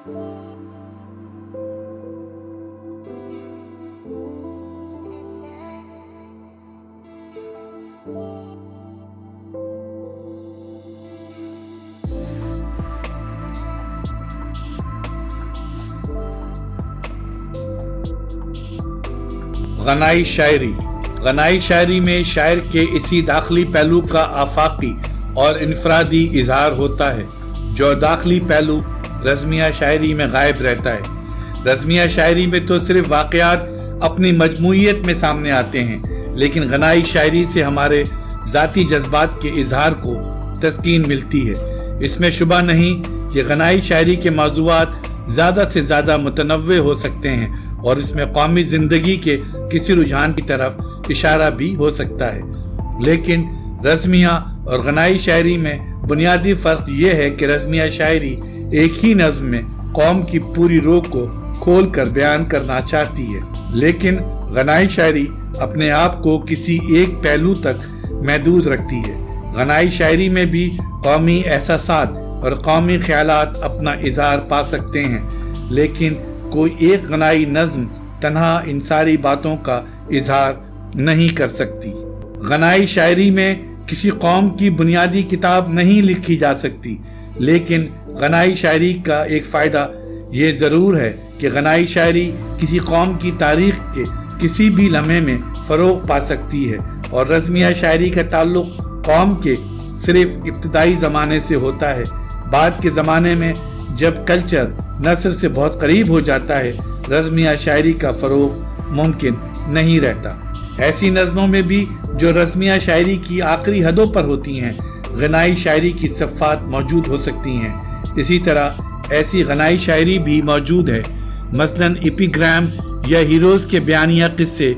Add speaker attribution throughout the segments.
Speaker 1: गनाई शायरी। गनाई शायरी में शायर के इसी दाखिली पहलू का आफाकी और इनफरादी इजहार होता है जो दाखिली पहलू रज़मिया शायरी में गायब रहता है। रज़मिया शायरी में तो सिर्फ वाक़यात अपनी मजमूइयत में सामने आते हैं, लेकिन गनाई शायरी से हमारे ज़ाती जज्बात के इजहार को तस्कीन मिलती है। इसमें शुबा नहीं कि गनाई शायरी के मौज़ूआत ज़्यादा से ज़्यादा मुतनव्वे हो सकते हैं और इसमें कौमी ज़िंदगी के किसी रुझान की तरफ इशारा भी हो सकता है। लेकिन रज़मिया और गनाई शायरी में बुनियादी फ़र्क यह है कि रज़मिया शायरी एक ही नज़्म में कौम की पूरी रो को खोल कर बयान करना चाहती है, लेकिन गनाई शायरी अपने आप को किसी एक पहलू तक महदूद रखती है। गनाई शायरी में भी कौमी एहसासात और कौमी ख्यालात अपना इज़हार पा सकते हैं, लेकिन कोई एक गनाई नज़्म तन्हा इन सारी बातों का इजहार नहीं कर सकती। गनाई शायरी में किसी कौम की बुनियादी किताब नहीं लिखी जा सकती, लेकिन गनाई शायरी का एक फ़ायदा ये ज़रूर है कि गनाई शायरी किसी कौम की तारीख़ के किसी भी लम्हे में फ़रोग़ पा सकती है और रज़मिया शायरी का ताल्लुक़ कौम के सिर्फ इब्तदाई ज़माने से होता है। बाद के ज़माने में जब कल्चर नस्र से बहुत करीब हो जाता है, रज़मिया शायरी का फ़रोग़ मुमकिन नहीं रहता। ऐसी नज़मों में भी जो रज़मिया शायरी की आखिरी हदों पर होती हैं, गनाई शायरी की सफ़ात मौजूद हो सकती हैं। इसी तरह ऐसी गनाई शायरी भी मौजूद है, मसलन एपिग्राम या हीरोज़ के बयानिया क़िस्से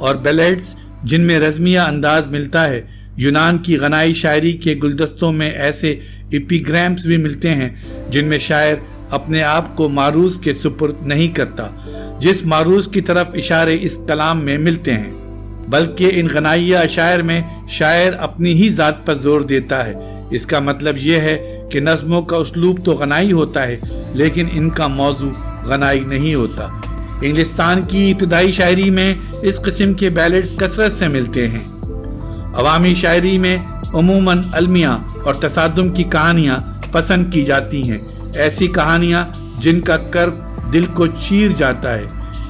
Speaker 1: और बैलेड्स जिनमें रज़मिया अंदाज मिलता है। यूनान की गनाई शायरी के गुलदस्तों में ऐसे एपिग्राम्स भी मिलते हैं जिनमें शायर अपने आप को मारूज़ के सुपुर्द नहीं करता, जिस मारूज़ की तरफ इशारे इस कलाम में मिलते हैं, बल्कि इन गनाइया अशायर में शायर अपनी ही ज़ात पर जोर देता है। इसका मतलब यह है कि नज़्मों का उसलूब तो गनाई होता है, लेकिन इनका मौजू गनाई नहीं होता। इंग्लिस्तान की इब्तदाई शायरी में इस किस्म के बैलेड्स कसरत से मिलते हैं। अवामी शायरी में उमूमन अलमिया और तसादुम की कहानियाँ पसंद की जाती हैं, ऐसी कहानियाँ जिनका कर्ब दिल को चीर जाता है।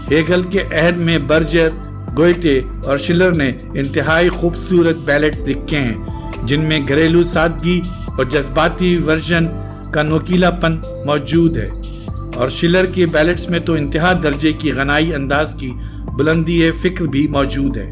Speaker 1: हेगल के अहद में बर्जर, गोएटे और शिलर ने इंतहाई खूबसूरत बैलेड्स लिखे हैं, जिनमें घरेलू सादगी और जज्बाती वर्जन का नोकीलापन मौजूद है। और शिलर के बैलेड्स में तो इंतहा दर्जे की गनाई अंदाज की बुलंदी फ़िक्र भी मौजूद है।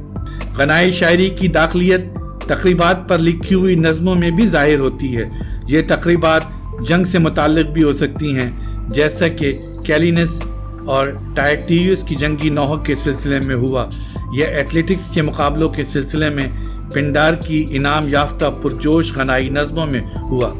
Speaker 1: गनाई शायरी की दाखिलियत तकरीबात पर लिखी हुई नज़मों में भी ज़ाहिर होती है। ये तकरीबात जंग से मुताल्लिक़ भी हो सकती हैं, जैसा कि कैलिनस और टायटियस की जंगी नौह के सिलसिले में हुआ, या एथलेटिक्स के मुकाबलों के सिलसिले में पिंडार की इनाम याफ्ता पुरजोश गनाई नज़मों में हुआ।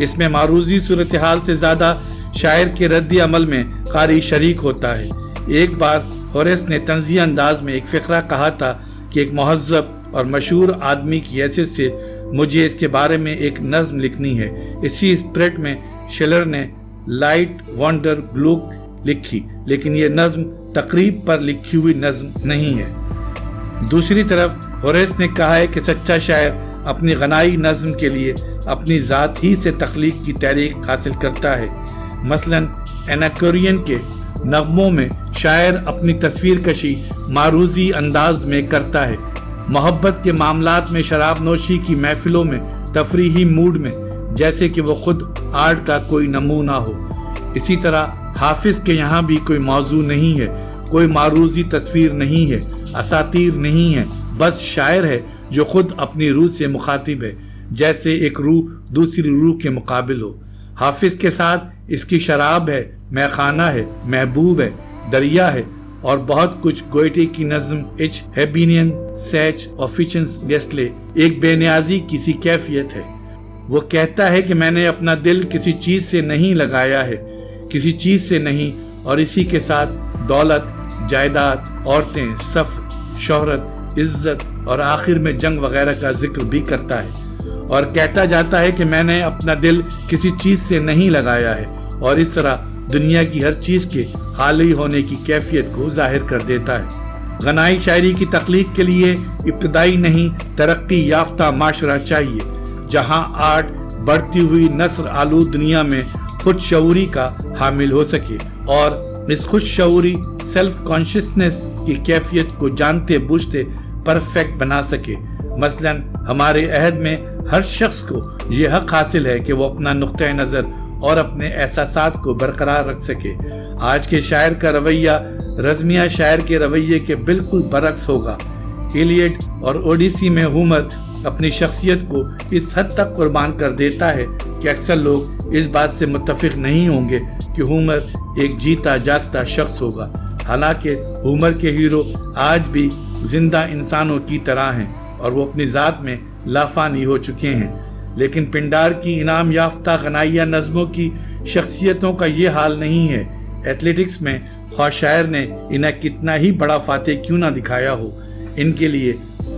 Speaker 1: इसमें मारूज़ी सूरत हाल से ज़्यादा शायर के रद्द अमल में कारी शरीक होता है। एक बार होरेस ने तंज़ीह अंदाज में एक फ़िक्रा कहा था कि एक महज़्ज़ब और मशहूर आदमी की हैसियत से मुझे इसके बारे में एक नज़्म लिखनी है। इसी स्पिरिट में शिलर ने लाइट वंडर ग्लूक लिखी, लेकिन ये नज़्म तकरीब पर लिखी हुई नज़्म नहीं है। दूसरी तरफ होरेस ने कहा है कि सच्चा शायर अपनी गनाई नज़्म के लिए अपनी ज़ात ही से तख्लीक की तहरीक हासिल करता है। मसलन एनाकोरियन के नग़मों में शायर अपनी तस्वीर कशी मारूज़ी अंदाज में करता है। मोहब्बत के मामलात में शराब नोशी की महफिलों में तफरीही मूड में, जैसे कि वो खुद आर्ट का कोई नमूना हो। इसी तरह हाफिज के यहाँ भी कोई मौजू नहीं है, कोई मारूज़ी तस्वीर नहीं है, असातीर नहीं है, बस शायर है जो खुद अपनी रूह से मुखातिब है, जैसे एक रूह दूसरी रूह के मुकाबिल हो। हाफिज के साथ इसकी शराब है, मैखाना है, महबूब है, दरिया है और बहुत कुछ। गोएटे की नज़्म इच हेबिनियन सैच ऑफिशंस गेस्टले एक बेनियाजी किसी कैफियत है। वो कहता है कि मैंने अपना दिल किसी चीज़ से नहीं लगाया है, किसी चीज़ से नहीं, और इसी के साथ दौलत, जायदाद, औरतें, सफ़र, शोहरत, इज्जत और आखिर में जंग वगैरह का जिक्र भी करता है। और कहता जाता है कि मैंने अपना दिल किसी चीज़ से नहीं लगाया है, और इस तरह دنیا کی ہر چیز کے خالی ہونے کی کیفیت کو ظاہر کر دیتا ہے۔ غنائی شاعری کی تخلیق کے لیے ابتدائی نہیں ترقی یافتہ معاشرہ چاہیے، جہاں آرٹ بڑھتی ہوئی نثر آلود دنیا میں خود شعوری کا حامل ہو سکے اور اس خود شعوری سیلف کانشسنس کی کیفیت کو جانتے بوجھتے پرفیکٹ بنا سکے۔ مثلاً ہمارے عہد میں ہر شخص کو یہ حق حاصل ہے کہ وہ اپنا نقطہ نظر اور اپنے احساسات کو برقرار رکھ سکے۔ آج کے شاعر کا رویہ رزمیہ شاعر کے رویے کے بالکل برعکس ہوگا۔ ایلیڈ اور اوڈیسی میں ہومر اپنی شخصیت کو اس حد تک قربان کر دیتا ہے کہ اکثر لوگ اس بات سے متفق نہیں ہوں گے کہ ہومر ایک جیتا جاگتا شخص ہوگا، حالانکہ ہومر کے ہیرو آج بھی زندہ انسانوں کی طرح ہیں اور وہ اپنی ذات میں لافانی ہو چکے ہیں۔ لیکن پنڈار کی انعام یافتہ غنائیہ نظموں کی شخصیتوں کا یہ حال نہیں ہے۔ ایتھلیٹکس میں خواہ شاعر نے انہیں کتنا ہی بڑا فاتح کیوں نہ دکھایا ہو، ان کے لیے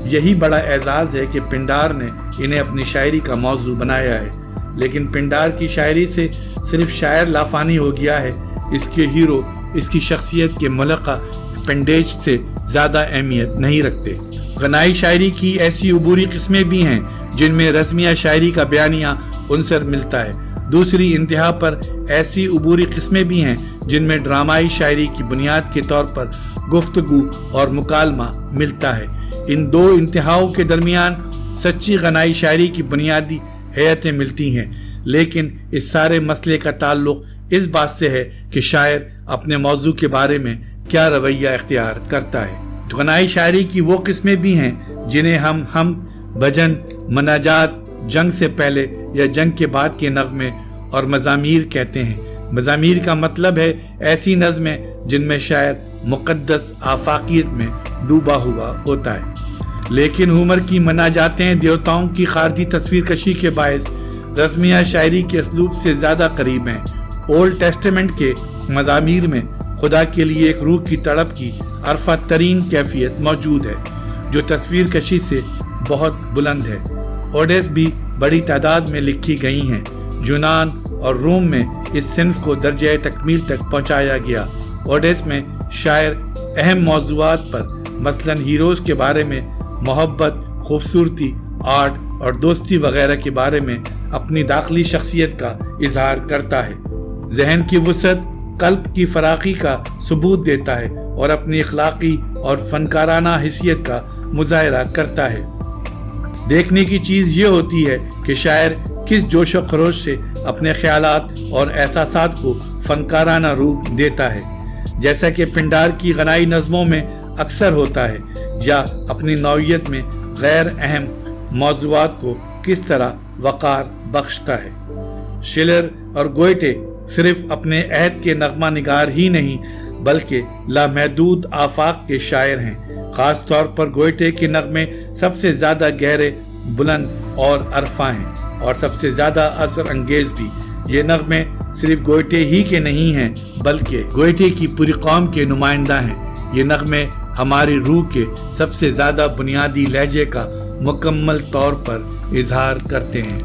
Speaker 1: یہی بڑا اعزاز ہے کہ پنڈار نے انہیں اپنی شاعری کا موضوع بنایا ہے۔ لیکن پنڈار کی شاعری سے صرف شاعر لافانی ہو گیا ہے، اس کے ہیرو اس کی شخصیت کے ملقہ پنڈیج سے زیادہ اہمیت نہیں رکھتے۔ غنائی شاعری کی ایسی عبوری قسمیں بھی ہیں جن میں رزمیہ شاعری کا بیانیہ عنصر ملتا ہے۔ دوسری انتہا پر ایسی عبوری قسمیں بھی ہیں جن میں ڈرامائی شاعری کی بنیاد کے طور پر گفتگو اور مکالمہ ملتا ہے۔ ان دو انتہاؤں کے درمیان سچی غنائی شاعری کی بنیادی حیتیں ملتی ہیں، لیکن اس سارے مسئلے کا تعلق اس بات سے ہے کہ شاعر اپنے موضوع کے بارے میں کیا رویہ اختیار کرتا ہے۔ غنائی شاعری کی وہ قسمیں بھی ہیں جنہیں ہم بھجن، مناجات، جنگ سے پہلے یا جنگ کے بعد کے نغمے اور مزامیر کہتے ہیں۔ مزامیر کا مطلب ہے ایسی نظمیں جن میں شاعر مقدس آفاقیت میں ڈوبا ہوا ہوتا ہے۔ لیکن ہومر کی مناجاتیں دیوتاؤں کی خارجی تصویر کشی کے باعث رزمیہ شاعری کے اسلوب سے زیادہ قریب ہیں۔ اولڈ ٹیسٹمنٹ کے مزامیر میں خدا کے لیے ایک روح کی تڑپ کی عرفہ ترین کیفیت موجود ہے جو تصویر کشی سے بہت بلند ہے۔ اوڈیس بھی بڑی تعداد میں لکھی گئی ہیں۔ یونان اور روم میں اس صنف کو درجہ تکمیل تک پہنچایا گیا۔ اوڈیس میں شاعر اہم موضوعات پر مثلاً ہیروز کے بارے میں، محبت، خوبصورتی، آرٹ اور دوستی وغیرہ کے بارے میں اپنی داخلی شخصیت کا اظہار کرتا ہے۔ ذہن کی وسعت قلب کی فراخی کا ثبوت دیتا ہے اور اپنی اخلاقی اور فنکارانہ حیثیت کا مظاہرہ کرتا ہے۔ دیکھنے کی چیز یہ ہوتی ہے کہ شاعر کس جوش و خروش سے اپنے خیالات اور احساسات کو فنکارانہ روپ دیتا ہے، جیسا کہ پنڈار کی غنائی نظموں میں اکثر ہوتا ہے، یا اپنی نوعیت میں غیر اہم موضوعات کو کس طرح وقار بخشتا ہے۔ شلر اور گوئٹے صرف اپنے عہد کے نغمہ نگار ہی نہیں بلکہ لامحدود آفاق کے شاعر ہیں۔ خاص طور پر گوئٹے کے نغمے سب سے زیادہ گہرے، بلند اور عرفہ ہیں اور سب سے زیادہ اثر انگیز بھی۔ یہ نغمے صرف گوئٹے ہی کے نہیں ہیں بلکہ گوئٹے کی پوری قوم کے نمائندہ ہیں۔ یہ نغمے ہماری روح کے سب سے زیادہ بنیادی لہجے کا مکمل طور پر اظہار کرتے ہیں۔